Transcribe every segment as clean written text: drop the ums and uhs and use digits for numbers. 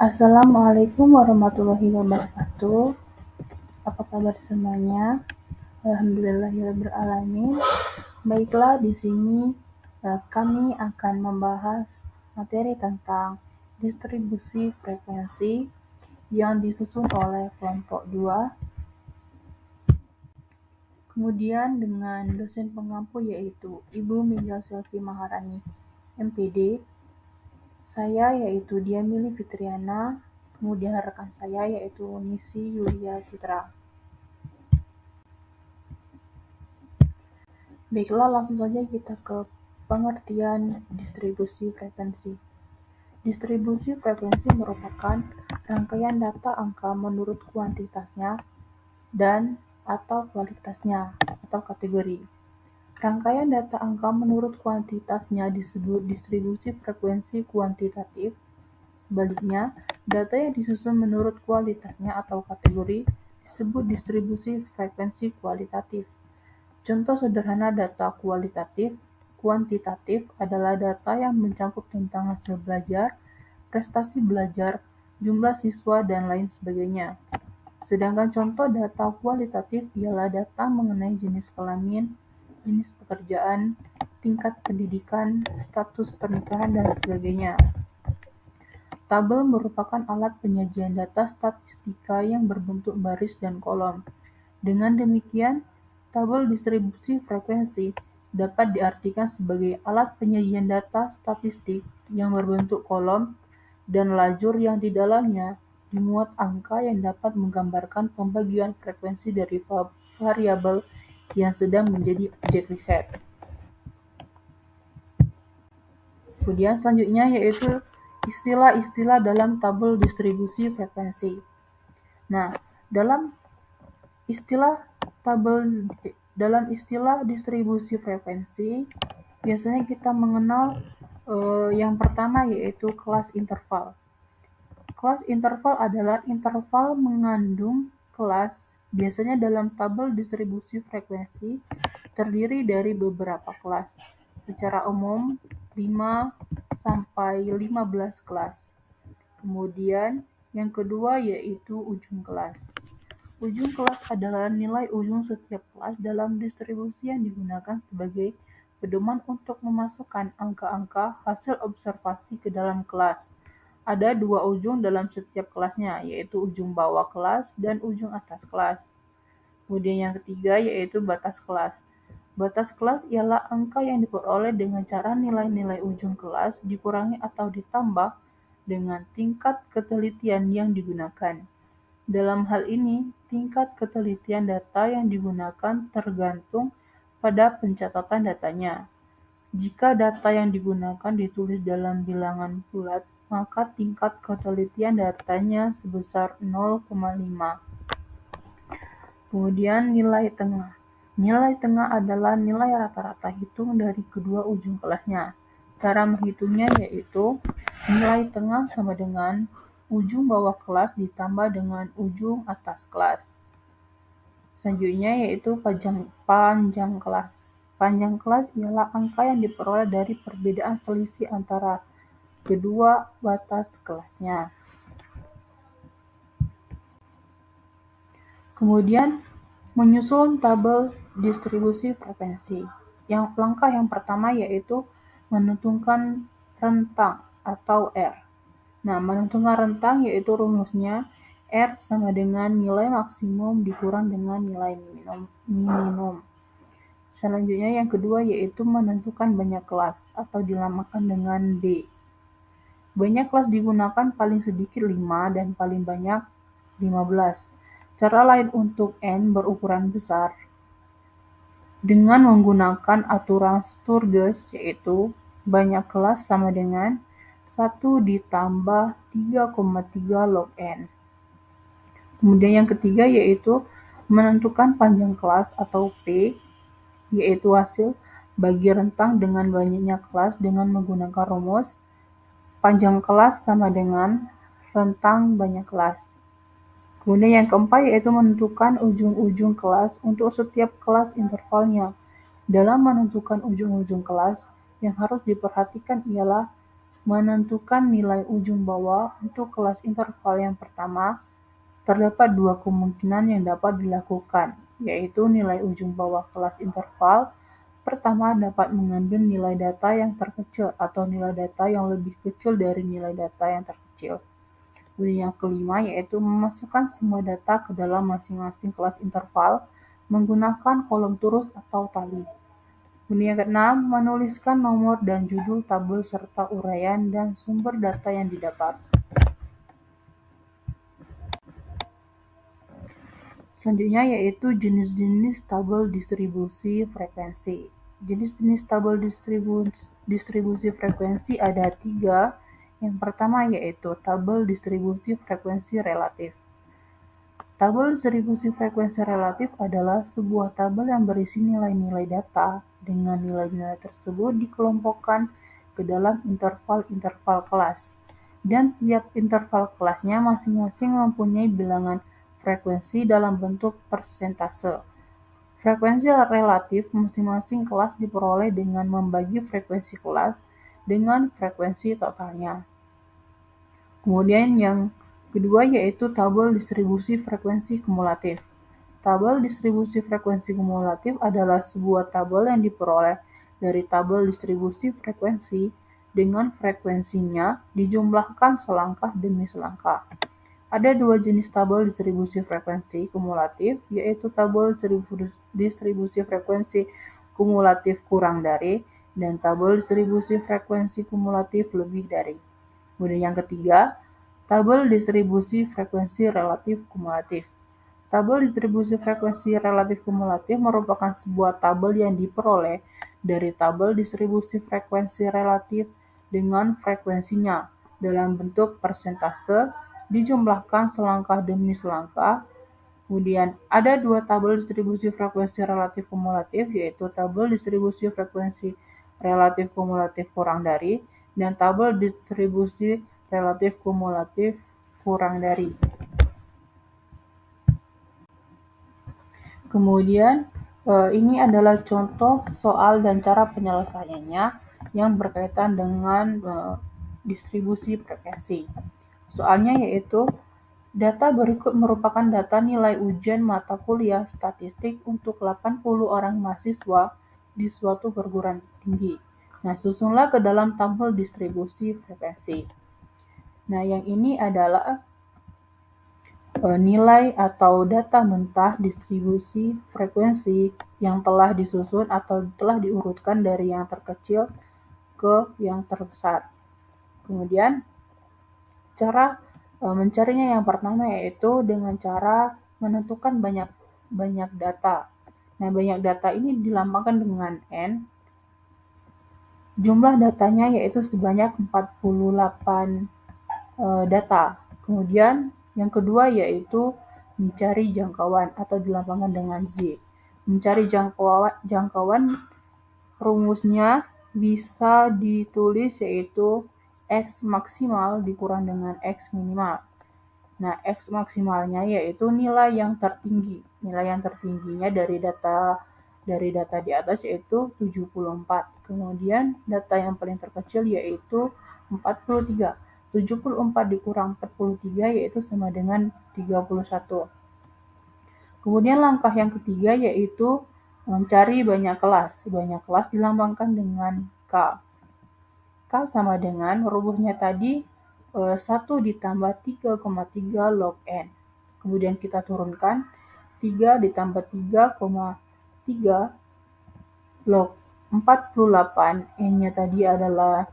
Assalamualaikum warahmatullahi wabarakatuh. Apa kabar semuanya? Alhamdulillahirobbilalamin. Baiklah, di sini kami akan membahas materi tentang distribusi frekuensi yang disusun oleh kelompok 2. Kemudian dengan dosen pengampu yaitu Ibu Mega Selvi Maharani, MPD. Saya yaitu Diamili Fitriana, kemudian rekan saya yaitu Nisi Yulia Citra. Baiklah, langsung saja kita ke pengertian distribusi frekuensi. Distribusi frekuensi merupakan rangkaian data angka menurut kuantitasnya dan atau kualitasnya atau kategori. Rangkaian data angka menurut kuantitasnya disebut distribusi frekuensi kuantitatif. Sebaliknya, data yang disusun menurut kualitasnya atau kategori disebut distribusi frekuensi kualitatif. Contoh sederhana data kuantitatif adalah data yang mencakup tentang hasil belajar, prestasi belajar, jumlah siswa, dan lain sebagainya. Sedangkan contoh data kualitatif ialah data mengenai jenis kelamin, jenis pekerjaan, tingkat pendidikan, status pernikahan, dan sebagainya. Tabel merupakan alat penyajian data statistika yang berbentuk baris dan kolom. Dengan demikian, tabel distribusi frekuensi dapat diartikan sebagai alat penyajian data statistik yang berbentuk kolom dan lajur yang di dalamnya dimuat angka yang dapat menggambarkan pembagian frekuensi dari variabel yang sedang menjadi objek riset. Kemudian selanjutnya yaitu istilah-istilah dalam tabel distribusi frekuensi. Nah, dalam istilah distribusi frekuensi, biasanya kita mengenal yang pertama yaitu kelas interval. Kelas interval adalah interval mengandung kelas, biasanya dalam tabel distribusi frekuensi terdiri dari beberapa kelas. Secara umum 5 sampai 15 kelas. Kemudian yang kedua yaitu ujung kelas. Ujung kelas adalah nilai ujung setiap kelas dalam distribusi yang digunakan sebagai pedoman untuk memasukkan angka-angka hasil observasi ke dalam kelas. Ada 2 ujung dalam setiap kelasnya, yaitu ujung bawah kelas dan ujung atas kelas. Kemudian yang ketiga yaitu batas kelas. Batas kelas ialah angka yang diperoleh dengan cara nilai-nilai ujung kelas dikurangi atau ditambah dengan tingkat ketelitian yang digunakan. Dalam hal ini, tingkat ketelitian data yang digunakan tergantung pada pencatatan datanya. Jika data yang digunakan ditulis dalam bilangan bulat, maka tingkat ketelitian datanya sebesar 0,5. Kemudian nilai tengah. Nilai tengah adalah nilai rata-rata hitung dari kedua ujung kelasnya. Cara menghitungnya yaitu nilai tengah sama dengan ujung bawah kelas ditambah dengan ujung atas kelas. Selanjutnya yaitu panjang kelas. Panjang kelas ialah angka yang diperoleh dari perbedaan selisih antara kedua batas kelasnya. Kemudian menyusun tabel distribusi frekuensi. Langkah yang pertama yaitu menentukan rentang atau R. Nah, menentukan rentang yaitu rumusnya R sama dengan nilai maksimum dikurang dengan nilai minimum. Selanjutnya yang kedua yaitu menentukan banyak kelas atau dinamakan dengan B. Banyak kelas digunakan paling sedikit 5 dan paling banyak 15. Cara lain untuk N berukuran besar dengan menggunakan aturan Sturges yaitu banyak kelas sama dengan 1 ditambah 3,3 log N. Kemudian yang ketiga yaitu menentukan panjang kelas atau P, yaitu hasil bagi rentang dengan banyaknya kelas dengan menggunakan rumus panjang kelas sama dengan rentang banyak kelas. Kemudian yang keempat yaitu menentukan ujung-ujung kelas untuk setiap kelas intervalnya. Dalam menentukan ujung-ujung kelas, yang harus diperhatikan ialah menentukan nilai ujung bawah untuk kelas interval yang pertama, terdapat dua kemungkinan yang dapat dilakukan, yaitu nilai ujung bawah kelas interval pertama dapat mengambil nilai data yang terkecil atau nilai data yang lebih kecil dari nilai data yang terkecil. Kemudian yang kelima yaitu memasukkan semua data ke dalam masing-masing kelas interval menggunakan kolom terus atau tali. Kemudian yang keenam, menuliskan nomor dan judul tabel serta uraian dan sumber data yang didapat. Selanjutnya yaitu jenis-jenis tabel distribusi frekuensi. Jenis-jenis tabel distribusi frekuensi ada 3. Yang pertama yaitu tabel distribusi frekuensi relatif. Tabel distribusi frekuensi relatif adalah sebuah tabel yang berisi nilai-nilai data dengan nilai-nilai tersebut dikelompokkan ke dalam interval-interval kelas. Dan tiap interval kelasnya masing-masing mempunyai bilangan frekuensi dalam bentuk persentase. Frekuensi relatif masing-masing kelas diperoleh dengan membagi frekuensi kelas dengan frekuensi totalnya. Kemudian yang kedua yaitu tabel distribusi frekuensi kumulatif. Tabel distribusi frekuensi kumulatif adalah sebuah tabel yang diperoleh dari tabel distribusi frekuensi dengan frekuensinya dijumlahkan selangkah demi selangkah. Ada dua jenis tabel distribusi frekuensi kumulatif, yaitu tabel distribusi frekuensi kumulatif kurang dari dan tabel distribusi frekuensi kumulatif lebih dari. Kemudian yang ketiga, tabel distribusi frekuensi relatif kumulatif. Tabel distribusi frekuensi relatif kumulatif merupakan sebuah tabel yang diperoleh dari tabel distribusi frekuensi relatif dengan frekuensinya dalam bentuk persentase dijumlahkan selangkah demi selangkah. Kemudian ada dua tabel distribusi frekuensi relatif kumulatif, yaitu tabel distribusi frekuensi relatif kumulatif kurang dari dan tabel distribusi relatif kumulatif kurang dari. Kemudian ini adalah contoh soal dan cara penyelesaiannya yang berkaitan dengan distribusi frekuensi. Soalnya yaitu, data berikut merupakan data nilai ujian mata kuliah statistik untuk 80 orang mahasiswa di suatu perguruan tinggi. Nah, susunlah ke dalam tabel distribusi frekuensi. Nah, yang ini adalah nilai atau data mentah distribusi frekuensi yang telah disusun atau telah diurutkan dari yang terkecil ke yang terbesar. Kemudian cara mencarinya yang pertama yaitu dengan cara menentukan banyak data. Nah, banyak data ini dilambangkan dengan N. Jumlah datanya yaitu sebanyak 48 data. Kemudian yang kedua yaitu mencari jangkauan atau dilambangkan dengan J. Mencari jangkauan rumusnya bisa ditulis yaitu X maksimal dikurang dengan X minimal. Nah, X maksimalnya yaitu nilai yang tertinggi. Nilai yang tertingginya dari data di atas yaitu 74. Kemudian data yang paling terkecil yaitu 43. 74 dikurang 43 yaitu sama dengan 31. Kemudian langkah yang ketiga yaitu mencari banyak kelas. Banyak kelas dilambangkan dengan K. K sama dengan rumusnya tadi 1 ditambah 3,3 log N. Kemudian kita turunkan 3 ditambah 3,3 log 48. N-nya tadi adalah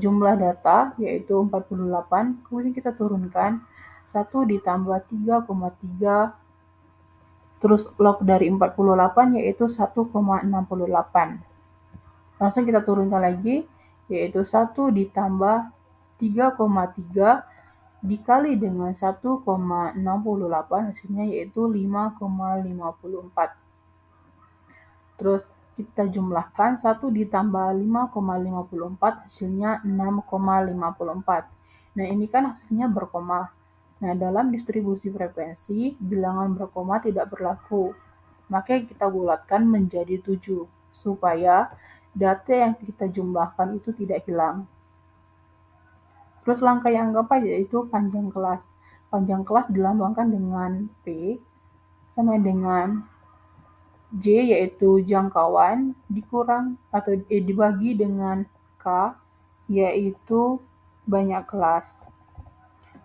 jumlah data yaitu 48. Kemudian kita turunkan 1 ditambah 3,3 terus log dari 48 yaitu 1,68. Langsung kita turunkan lagi yaitu 1 ditambah 3,3 dikali dengan 1,68 hasilnya yaitu 5,54. Terus kita jumlahkan 1 ditambah 5,54 hasilnya 6,54. Nah, ini kan hasilnya berkoma. Nah, dalam distribusi frekuensi, bilangan berkoma tidak berlaku. Maka kita bulatkan menjadi 7 supaya data yang kita jumlahkan itu tidak hilang. Terus langkah yang keempat yaitu panjang kelas. Panjang kelas dilambangkan dengan P sama dengan J yaitu jangkauan dikurang atau dibagi dengan K yaitu banyak kelas.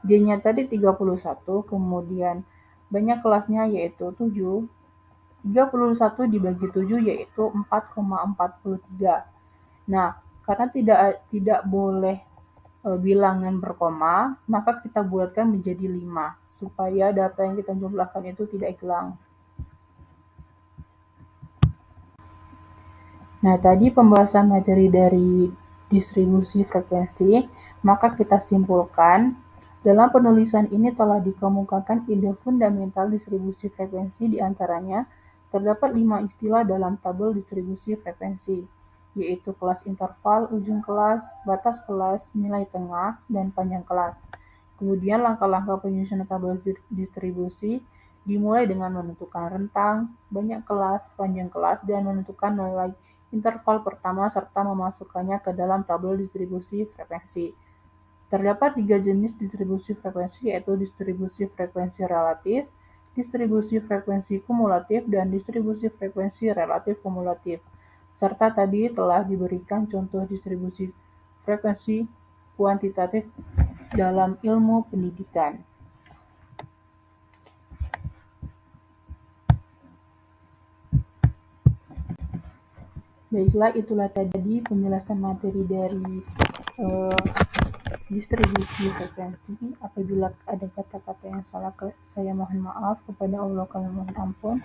J-nya tadi 31, kemudian banyak kelasnya yaitu 7. 31 dibagi 7 yaitu 4,43. Nah, karena tidak boleh bilangan berkoma, maka kita bulatkan menjadi 5 supaya data yang kita jumlahkan itu tidak hilang. Nah, tadi pembahasan materi dari distribusi frekuensi, maka kita simpulkan, dalam penulisan ini telah dikemukakan ide fundamental distribusi frekuensi, diantaranya terdapat 5 istilah dalam tabel distribusi frekuensi, yaitu kelas interval, ujung kelas, batas kelas, nilai tengah, dan panjang kelas. Kemudian langkah-langkah penyusunan tabel distribusi dimulai dengan menentukan rentang, banyak kelas, panjang kelas, dan menentukan nilai interval pertama serta memasukkannya ke dalam tabel distribusi frekuensi. Terdapat 3 jenis distribusi frekuensi yaitu distribusi frekuensi relatif, distribusi frekuensi kumulatif, dan distribusi frekuensi relatif kumulatif. Serta tadi telah diberikan contoh distribusi frekuensi kuantitatif dalam ilmu pendidikan. Baiklah, itulah tadi penjelasan materi dari distribusi frekuensi. Apabila ada kata-kata yang salah, saya mohon maaf. Kepada Allah kami mohon ampun.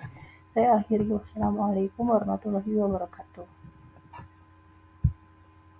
Saya akhiri. Wassalamualaikum warahmatullahi wabarakatuh.